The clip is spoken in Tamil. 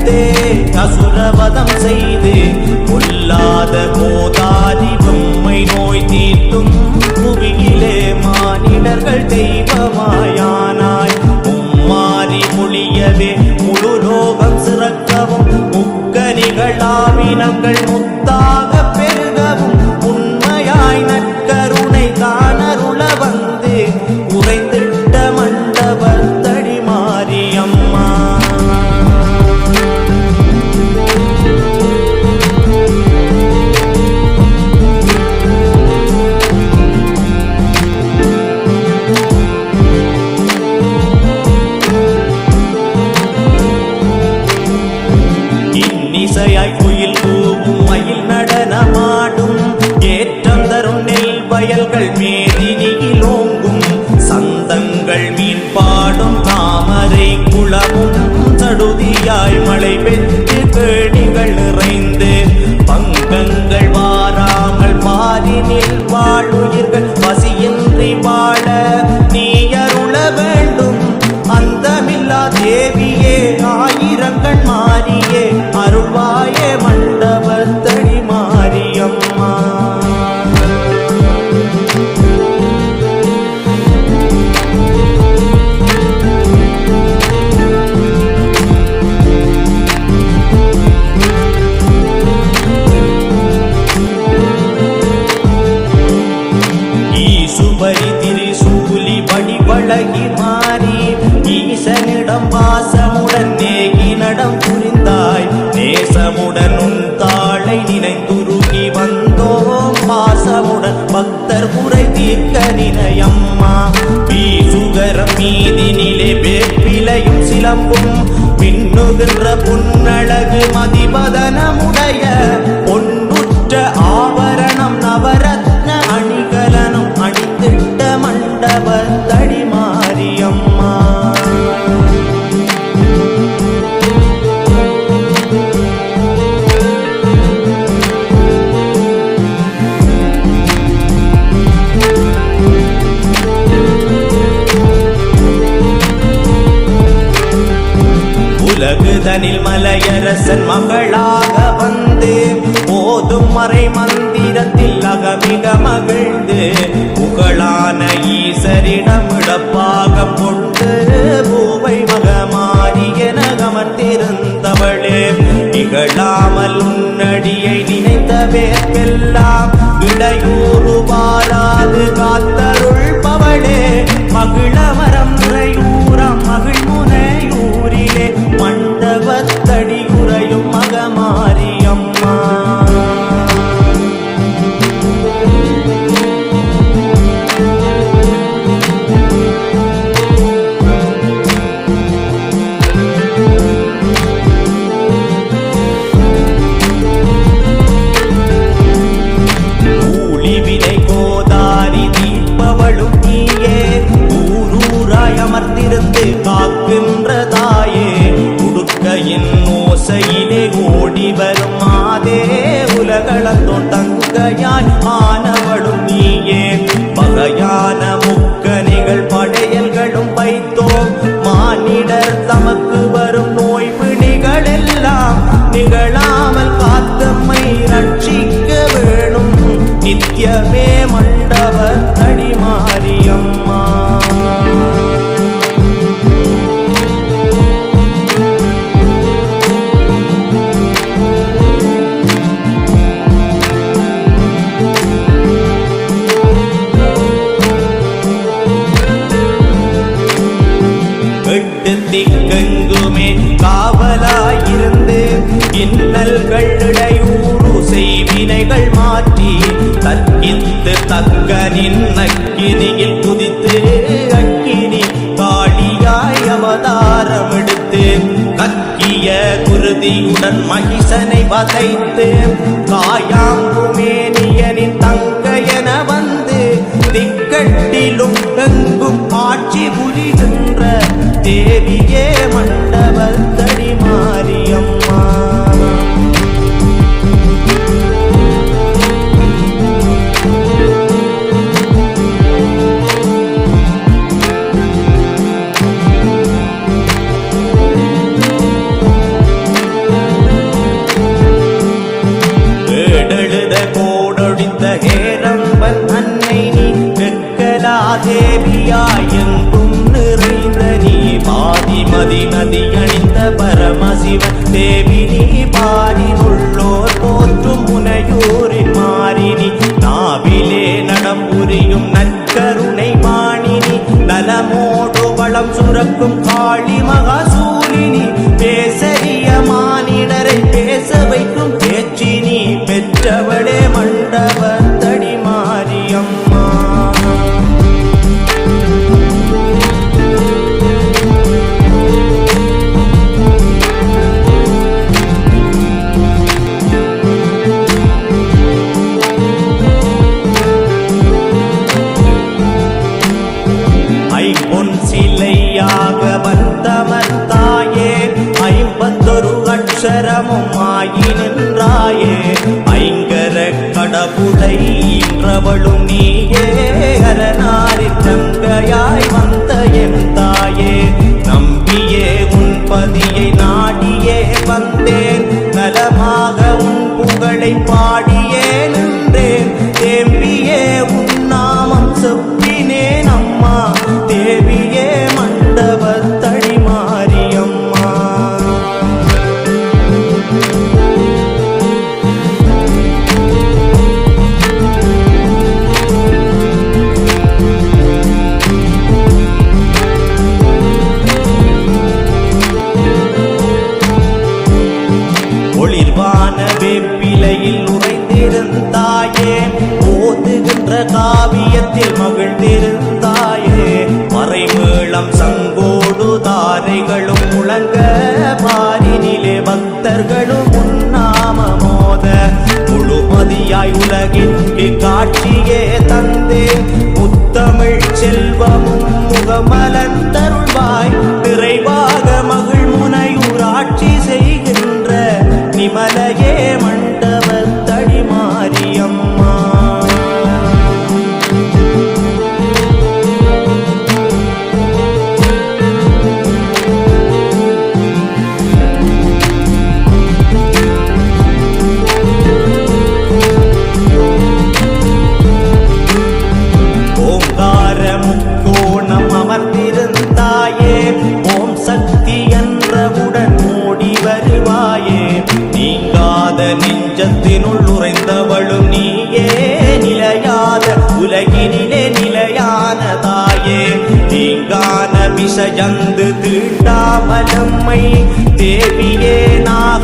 அழித்தே அசுரவதம் செய்து கொல்லாத கோதாரி பொம்மை நோய் தீர்த்தும் புவியிலே மானிடர்கள் தெய்வமாயானாய் மும்மாறி மொழியவே முழு லோகம் சிறக்கவும் முக்கனிகளாவினங்கள் முத்தாக பெருகவும் உண்மையாய் நற்கருணை தானருள வந்து உறைந்திட்ட மண்டபத்தடி மாரியம்மா. இன்னிசையாய் குயில் கூவும் மயில் நடனமாடும் ஏற்றம் தரும் நெல் வயல்கள் மேதினியிலோங்கும் சந்தங்கள் மீன் பாடும் தாமரை குளமும் சடுதியாய் மழை பெற்று கேணிகள் நிறைந்து பங்கங்கள் வாராமல் பாரினில் வாழுயிர்கள் பசியின்றி வாழ நீ அருள வேண்டும் அந்தமில்லா தேவியே ஆயிரங்கள் மாறியே அருள்வாயே மண்டபத்தடி மாரியம்மா. ஈசுபரி திரிசூலி வடிவழகி மாறி ஈசனிடம் வாசமுடன் நேகி நடம் புரிந்தாய் நேசமுடன் உன் தாளை நினைந்துருகி வந்தோம் பாசமுடன் பக்தர் குறை தீர்க்க நினையம்மா. வீசுகரம் மீதினிலே வேப்பிலையும் சிலம்பும் பின்னுகின்ற புன்னழகு மதிபதனமுடைய பொன்னுற்ற ஆபரணம் நவரத்ன அணிகலனும் அணிந்திட்ட மண்டபத்தடி மாரியம்மா. உலகுதனில் மலையரசன் மகளாக வந்து போதும் மறை மந்திரத்தில் அகமிக மகிழ்ந்து புகழான ஈசரிடமிடப்பாக கொண்டு பூவை மகமாரி என அமர்ந்திருந்தவளே இகழாமல் உன்னடியை நினைத்த பேர்க்கெல்லாம் இடையூறு வாராது காத்தருள்பவளே மகிழமரம் நிறையூரம் மகிழ்முனையூரிலே மண்டபத்தடி உறையும் மகமாரியம்மா. ஊழிவினை கோதாரி தீர்ப்பவளும் நீயே ஊரூராய் அமர்ந்திருந்து காக்கின்ற தாயே உடுக்கையின் ஓசையிலே ஓடி வரும் மாதே உலகளத்தோன் தங்கையாய் ஆனவளும் நீயே பகையான முக்கணிகள் படையல்களும் வைத்தோம் மானிடர் தமக்கு வரும் நோய் பிணிகள் எல்லாம் நிகழாமல் காத்தம்மை ரட்சிக்க வேணும் நித்தியமே மண்டபத்தடி மாரியம்மா. எட்டு திக்கெங்குமே காவலாயிருந்து இன்னல்கள் இடையூறு செய்வினைகள் மாற்றி தற்கித்து தக்கனின் அக்கினியில் குதித்து அக்கினி காளியாய் அவதாரம் எடுத்து கக்கிய குருதியுடன் மகிஷனை வதைத்து காயாம்புமேனியனின் தங்கையென வந்து திக்கட்டிலும் எங்கும் ஆட்சி புரிகின்ற தேவியே மண்டபத்தடி மாரியம்மா. அக்ஷரமும் ஆகி நின்றாயே ஐங்கர கடவுளை ஈன்றவளும் நீயே அரணாரின் தங்கையாய் வந்த என் தாயே நம்பியே உன் பதியை நாடியே வந்தேன் நலமாக உன் புகழை பாடியே நின்றேன் தேம்பியே உன் நாமம் செப்பினேன் அம்மா தேவியே மண்டபத்தடி மாரியம்மா ஒளிர்வான வேப்பிலையில் உறைந்திருந்தாயே ஓதுகின்ற காவியத்தில் மகிழ்ந்திருந்தாயே மறைமேளம் சங்கோடு தாரைகளும் முழங்க பாரினிலே பக்தர்களும் உன்னாம மோத முழுமதியாய் உலகிற்கு காட்சியே தந்தே முத்தமிழ் செல்வமும் முகமலர்ந்தருள்வாய் நிறைவாக மகிழ் முனையூராட்சி செய்கின்ற நிமலையே மண்டபத்தடி மாரியம்மா ஓங்கார முக்கோணம் அமர்ந்திருந்தாயே ஓம் சக்தி என்றவுடன் ஓடி வருவாயே நீங்காத நெஞ்சத்தினுள் உறைந்தவளும் நீயே நிலையாத உலகினிலே நிலையான தாயே நீங்கான விஷயந்து தீண்டாமலம்மை தேவியே நான்